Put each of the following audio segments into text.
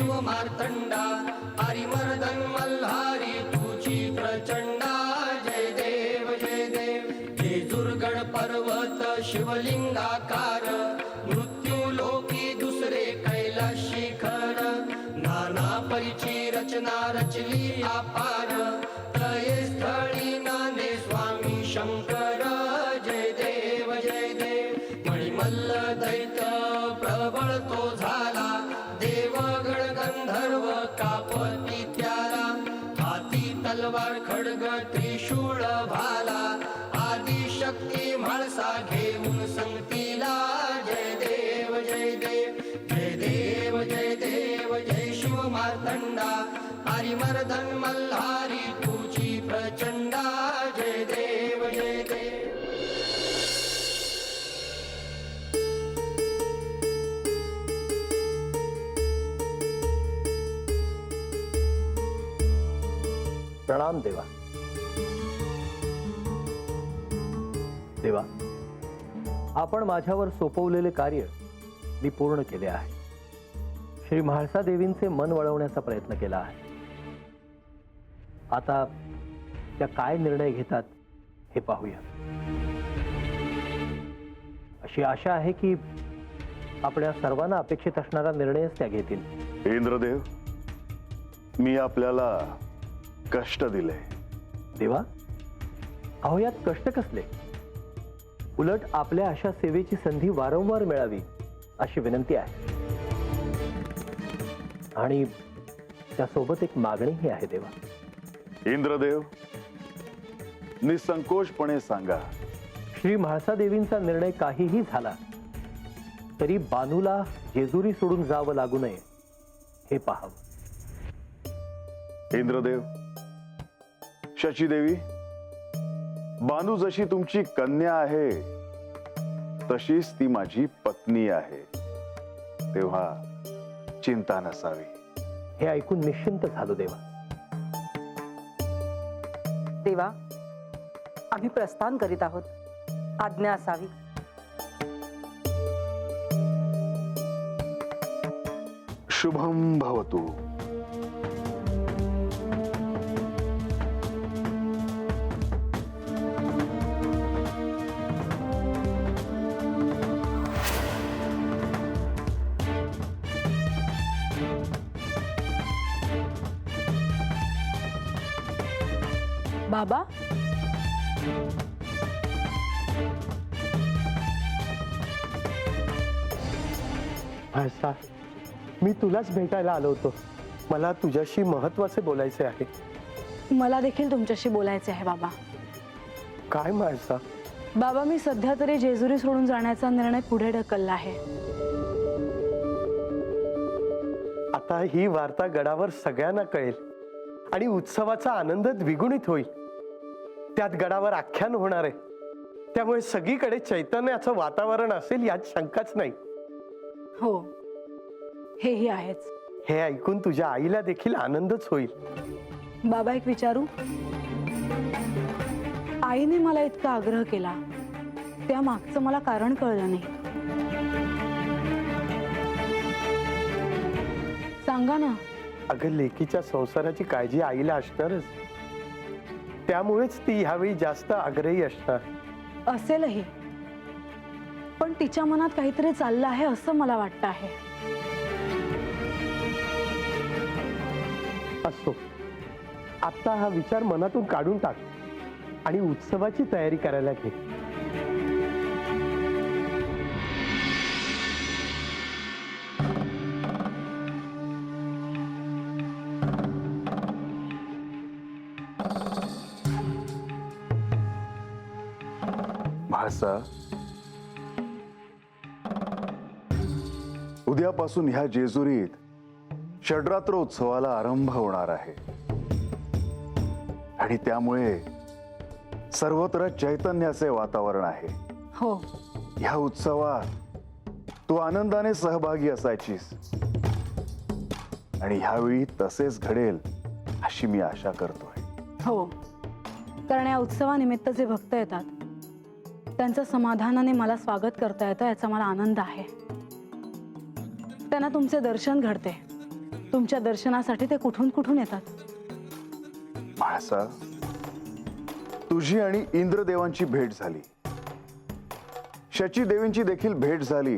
शिव मार्तंडा हरिमर्दन मल्हारी तुझी प्रचंडा जय देव जेजुरगड पर्वत शिवलिंगाकार मृत्यू लोकी दुसरे कैलास शिखर नाना परिची रचना रचली अपार तये स्थळी नांदे स्वामी शंकर जय देव मणिमल्ल दैत प्रबळ तो झाला देवगण गंधर्व कापती त्याला हाती तलवार खड्ग त्रिशूळ भाला आदिशक्ती म्हाळसा घेऊन संगतीला जय देव जय शिव मार्तंडा हरिमर्दन मल्हारी तुझी प्रचंडा जय देव प्रणाम देवा. देवा, आपण माझ्यावर सोपवलेले कार्य मी पूर्ण केले आहे. श्री म्हाळसा देवींचे मन वळवण्याचा प्रयत्न केला आहे. आता त्या काय निर्णय घेतात हे पाहूया. अशी आशा आहे की आपल्या सर्वांना अपेक्षित असणारा निर्णयच त्या घेतील. इंद्रदेव, मी आपल्याला कष्ट दिले. देवा, अहो यात कष्ट कसले? उलट आपल्या अशा सेवेची संधी वारंवार मिळावी अशी विनंती आहे. आणि त्यासोबत एक मागणीही आहे देवा. इंद्रदेव, निसंकोचपणे सांगा. श्री म्हाळसा देवींचा निर्णय काहीही झाला तरी बानूला जेजुरी सोडून जावं लागू नये हे पाहावं. इंद्रदेव, शचीदेवी, बानू जशी तुमची कन्या आहे तशीच ती माझी पत्नी आहे, तेव्हा चिंता नसावी. हे ऐकून निश्चिंत झालो देवा. देवा, आम्ही प्रस्थान करीत आहोत, आज्ञा असावी. शुभम भवतु. बाबा, म्हाळसा, मी तुलाच भेटायला आलो होतो. मला तुझ्याशी महत्वाचे बोलायचे आहे. मला देखील तुमच्याशी बोलायचे आहे बाबा. काय म्हाळसा? बाबा, मी सध्या तरी जेजुरी सोडून जाण्याचा निर्णय पुढे ढकलला आहे. आता ही वार्ता गडावर सगळ्यांना कळेल आणि उत्सवाचा आनंद द्विगुणित होईल. त्यात गडावर आख्यान होणार आहे, त्यामुळे सगळीकडे चैतन्याचं वातावरण असेल यात शंकाच नाही. हो, हेही आहेच. हे ऐकून तुझ्या आईला देखील आनंदच होईल. बाबा, एक विचारू? आईने मला इतका आग्रह केला, त्या मागचं मला कारण कळलं नाही. सांगा ना. अगं, लेकीच्या संसाराची काळजी आईला असणारच, त्यामुळेच ती ह्यावेळी जास्त आग्रही असणार. असेलही, पण तिच्या मनात काहीतरी चाललं आहे असं मला वाटतं आहे. असो, आता हा विचार मनातून काढून टाक आणि उत्सवाची तयारी करायला घे. म्हाळसा, उद्यापासून ह्या जेजुरीत षड्रात्र उत्सवाला आरंभ होणार आहे आणि त्यामुळे सर्वत्र चैतन्याचे वातावरण आहे. हो, ह्या उत्सवात तू आनंदाने सहभागी असायचीस आणि ह्यावेळी तसेच घडेल अशी मी आशा करतोय. हो, कारण या उत्सवानिमित्त जे भक्त येतात त्यांचं समाधानाने मला स्वागत करता येतं याचा मला आनंद आहे. त्यांना तुमचे दर्शन घडते, तुमच्या दर्शनासाठी ते कुठून कुठून येतात. म्हाळसा, तुझी आणि इंद्रदेवांची भेट झाली, शची देवींची देखील भेट झाली,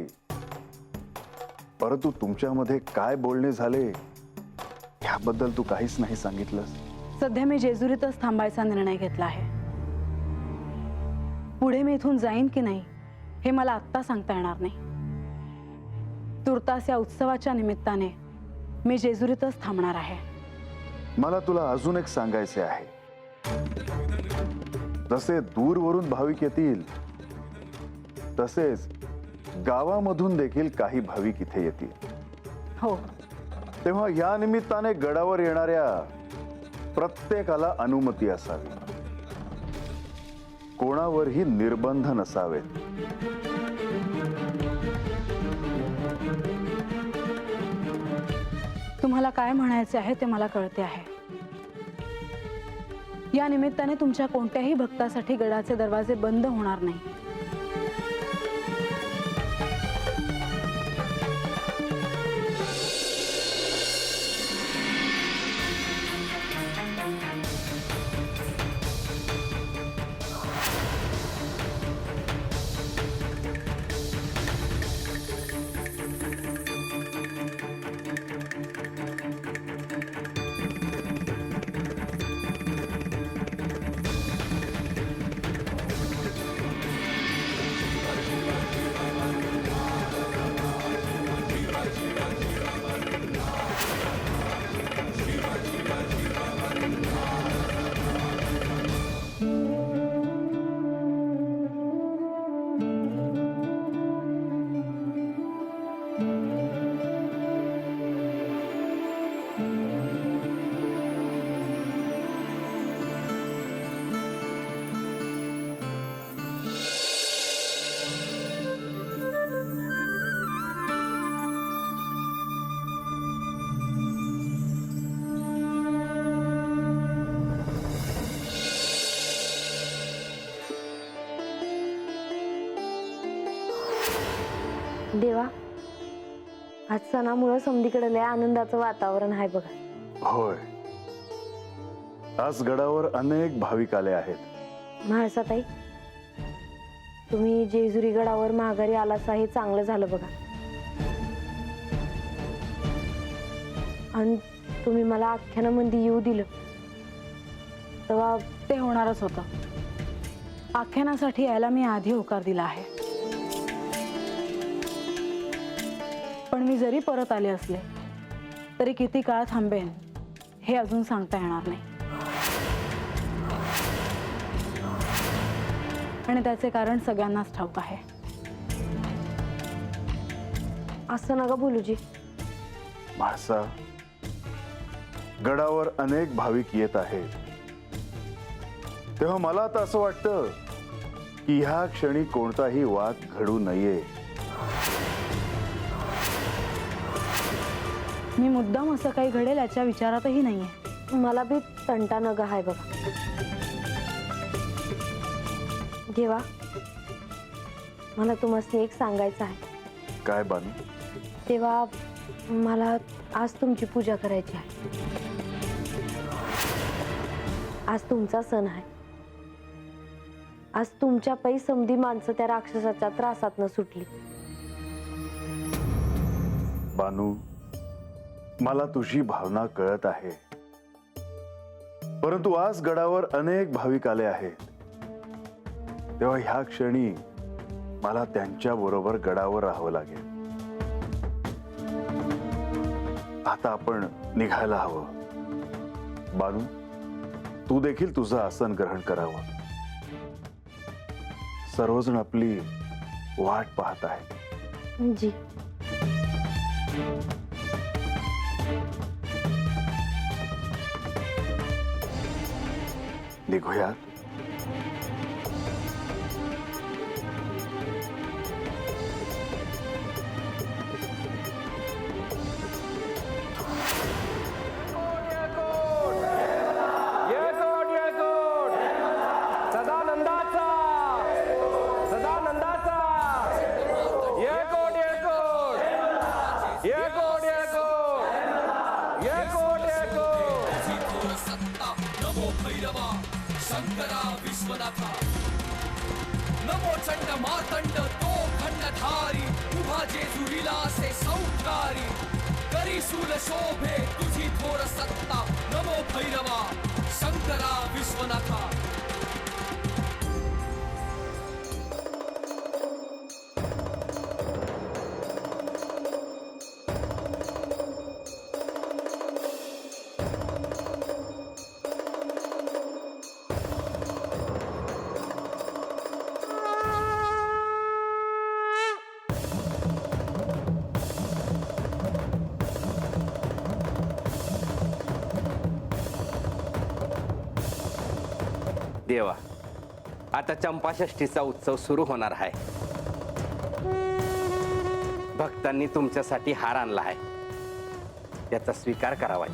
परंतु तुमच्यामध्ये काय बोलणे झाले याबद्दल तू काहीच नाही सांगितलंस. सध्या मी जेजुरीतच थांबायचा निर्णय घेतला आहे. पुढे मी इथून जाईन की नाही हे मला आत्ता सांगता येणार नाही. तुर्तास या उत्सवाच्या निमित्ताने मी जेजुरीतच थांबणार आहे. मला तुला अजून एक सांगायचे आहे. जसे दूरवरून भाविक येतील तसेच गावामधून देखील काही भाविक इथे येतील. हो, तेव्हा या निमित्ताने गडावर येणाऱ्या प्रत्येकाला अनुमती असावी, कोणावरही निर्बंध नसावेत. तुम्हाला काय म्हणायचे आहे ते मला कळते आहे. या निमित्ताने तुमच्या कोणत्याही भक्तासाठी गडाचे दरवाजे बंद होणार नाही. देवा, आज सणामुळं समधीकडे लय आनंदाचं वातावरण आहे बघा. होय, आज गडावर अनेक भाविक आले आहेत. म्हाळसाताई, तुम्ही जेजुरी गडावर माघारी आलासा हे चांगलं झालं बघा. आणि तुम्ही मला आख्यानामध्ये येऊ दिलं तेव्हा ते होणारच होतं. आख्यानासाठी यायला मी आधी होकार दिला आहे. पण मी जरी परत आले असले तरी किती काळ थांबेन हे अजून सांगता येणार नाही. आणि त्याचे कारण सगळ्यांनाच ठाऊक आहे. असं नका बोलूजी. म्हाळसा, गडावर अनेक भाविक येत आहेत, तेव्हा मला आता असं वाटतं की ह्या क्षणी कोणताही वाद घडू नये. मी मुद्दाम असं काही घडेल याच्या विचारातही नाहीये. मला बी तंटा नगा आहे बघा. देवा, मला तुम्हाला एक सांगायचं आहे. काय बानू? तेव्हा मला आज तुमची पूजा करायची आहे. आज तुमचा सण आहे. आज तुमच्या पै समधी माणसं त्या राक्षसाच्या त्रासात न सुटली. बानू, मला तुझी भावना कळत आहे, परंतु आज गडावर अनेक भाविक आले आहेत, तेव्हा ह्या क्षणी मला त्यांच्या बरोबर गडावर राहावं लागेल. आता आपण निघायला हवं. बानू, तू देखील तुझं आसन ग्रहण करावं. सर्वजण आपली वाट पाहत आहेत. जी. निघूयात. नमो भैरवा शंकरा विश्वनाथा नमो चंड मार्तंड तो खंडधारी उभा जेजुरीला से सौकारी करी सूल शोभे तुझी थोर सत्ता नमो भैरवा शंकरा विश्वनाथा. देवा, आता चंपाषष्ठीचा उत्सव सुरू होणार आहे. भक्तांनी तुमच्यासाठी हार आणला आहे, याचा स्वीकार करावा.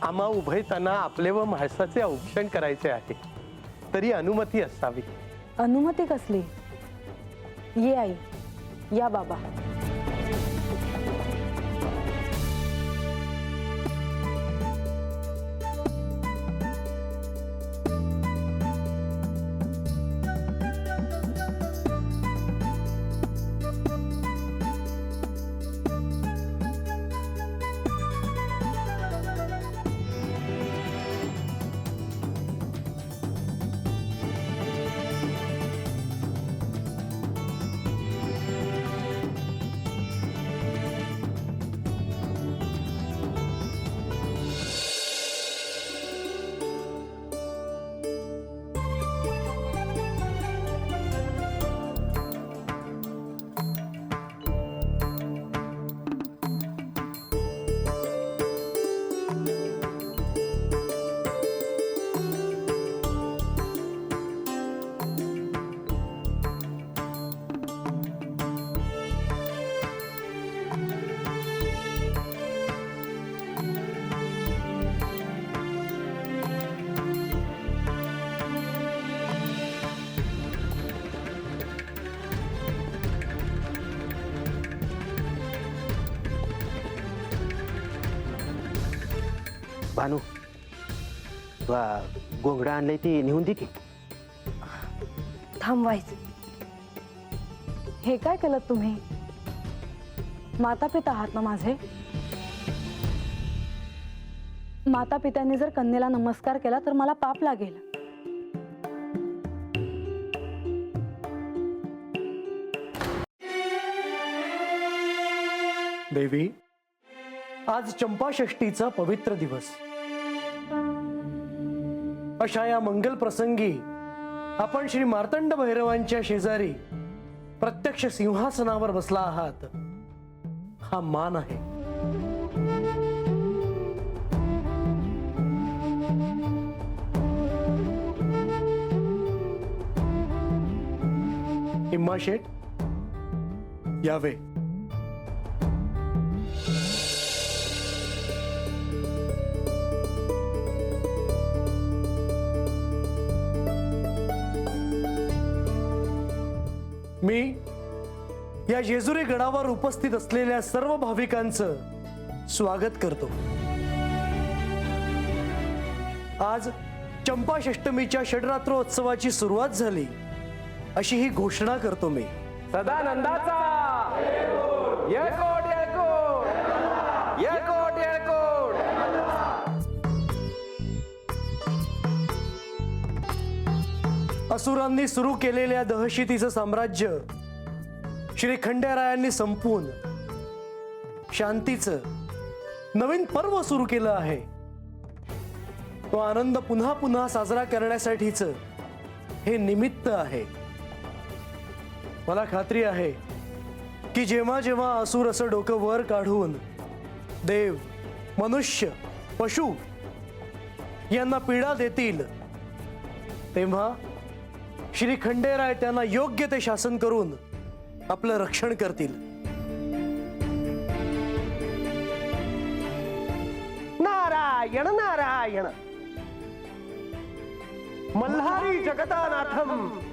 आम्हा उभयतांना आपले व म्हाळसाचे औक्षण करायचे आहे, तरी अनुमती असावी. अनुमती कसली? ये आई, या बाबा. भानू, गोंगडा आणलंय ती नेऊन दे की. थांबवायचं. हे काय केलं तुम्ही? माता पिता आहात ना माझे. माता पित्यांनी जर कन्येला नमस्कार केला तर मला पाप लागेल. देवी, आज चंपाषष्ठीचा पवित्र दिवस. अशा या मंगल प्रसंगी आपण श्री मार्तंड भैरवांच्या शेजारी प्रत्यक्ष सिंहासनावर बसला आहात, हा मान आहे. हिम्मा शेठ, यावे. मी या जेजुरी गडावर उपस्थित असलेल्या सर्व भाविकांचं स्वागत करतो. आज चंपाषष्टमीच्या षडरात्रोत्सवाची सुरुवात झाली अशी ही घोषणा करतो मी. सदानंदाचा येळकोट येळकोट येळकोट येळकोट. असुरांनी सुरू केलेल्या दहशतीचं साम्राज्य श्री खंडेरायांनी संपवून शांतीचं नवीन पर्व सुरू केलं आहे. तो आनंद पुन्हा पुन्हा साजरा करण्यासाठीच हे निमित्त आहे. मला खात्री आहे की जेव्हा जेव्हा असुर असं डोकं वर काढून देव, मनुष्य, पशु यांना पीडा देतील तेव्हा श्री खंडेराय त्यांना योग्य ते शासन करून आपलं रक्षण करतील. नारायण नारायण. मल्हारी जगतानाथम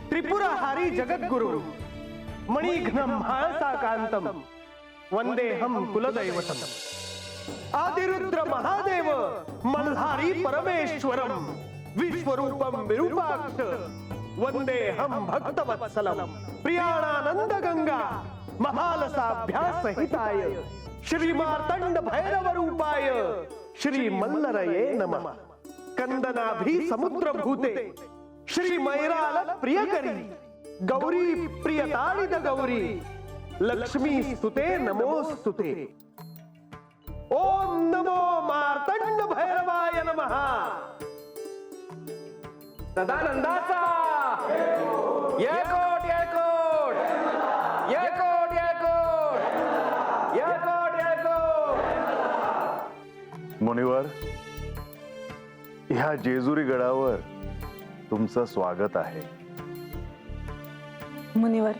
त्रिपुरहारी जगद्गुरु मणिघ्नम महासाकांतम वंदेहम कुलदैवतम. आदिरुद्र महादेव मल्हारी परमेश्वरम विश्वरूपम विरूपाक्ष वंदेहम भक्तवत्सलम. प्रियाणानंद गंगा महालसाभ्यास हिताय श्री मार्तंड भैरव रूपाय श्री मल्लरये नमः. कंदनाभि समुद्र भूते श्री मैराल प्रियकरी गौरी प्रियताड़िद गौरी लक्ष्मी स्तुते नमोस्तुते. ओम नमो मार्तंड भैरवाय नमः. सदानंदाचा येळकोट येळकोट येळकोट येळकोट येळकोट येळकोट. मुनिवर, ह्या जेजुरी गडावर तुमचं स्वागत आहे. मुनिवर,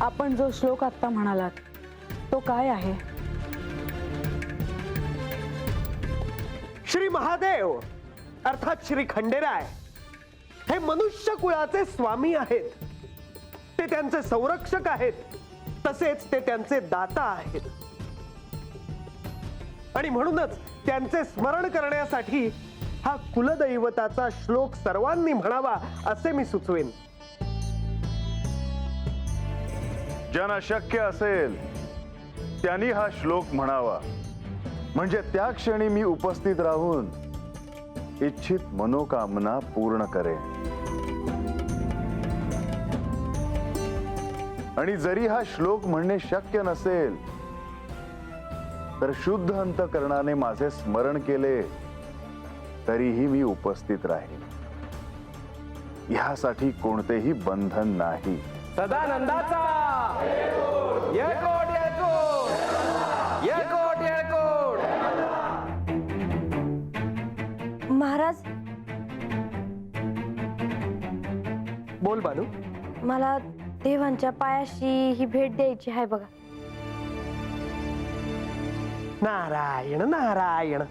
आपण जो श्लोक आता म्हणालात तो काय आहे? श्री महादेव अर्थात श्री खंडेराय हे मनुष्य कुळाचे स्वामी आहेत. ते त्यांचे संरक्षक आहेत, तसेच ते त्यांचे दाता आहेत. आणि म्हणूनच त्यांचे स्मरण करण्यासाठी हा कुलदैवताचा श्लोक सर्वांनी म्हणावा असे मी सुचवेन. ज्यांना शक्य असेल त्यांनी हा श्लोक म्हणावा, म्हणजे त्या क्षणी मी उपस्थित राहून इच्छित मनोकामना पूर्ण करेन. आणि जरी हा श्लोक म्हणणे शक्य नसेल तर शुद्ध अंतकरणाने माझे स्मरण केले तरीही मी उपस्थित राहीन. ह्यासाठी कोणतेही बंधन नाही. सदानंदाचा येळकोट येळकोट येळकोट येळकोट. महाराज, बोल बानू. मला देवांच्या पायाशी ही भेट द्यायची आहे बघा. नारायण नारायण.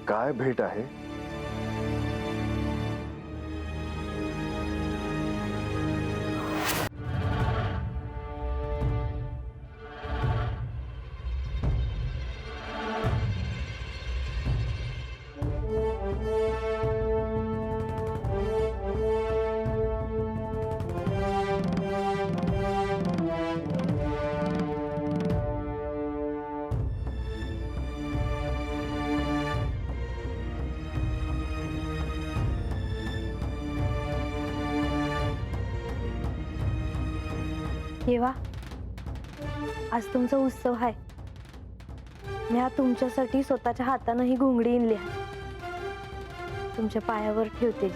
काय भेट आहे? देवा, आज तुमचा उत्सव आहे. मी आज तुमच्यासाठी स्वतःच्या हाताने ही घोंगडी आणली आहे. तुमच्या पायावर ठेवते.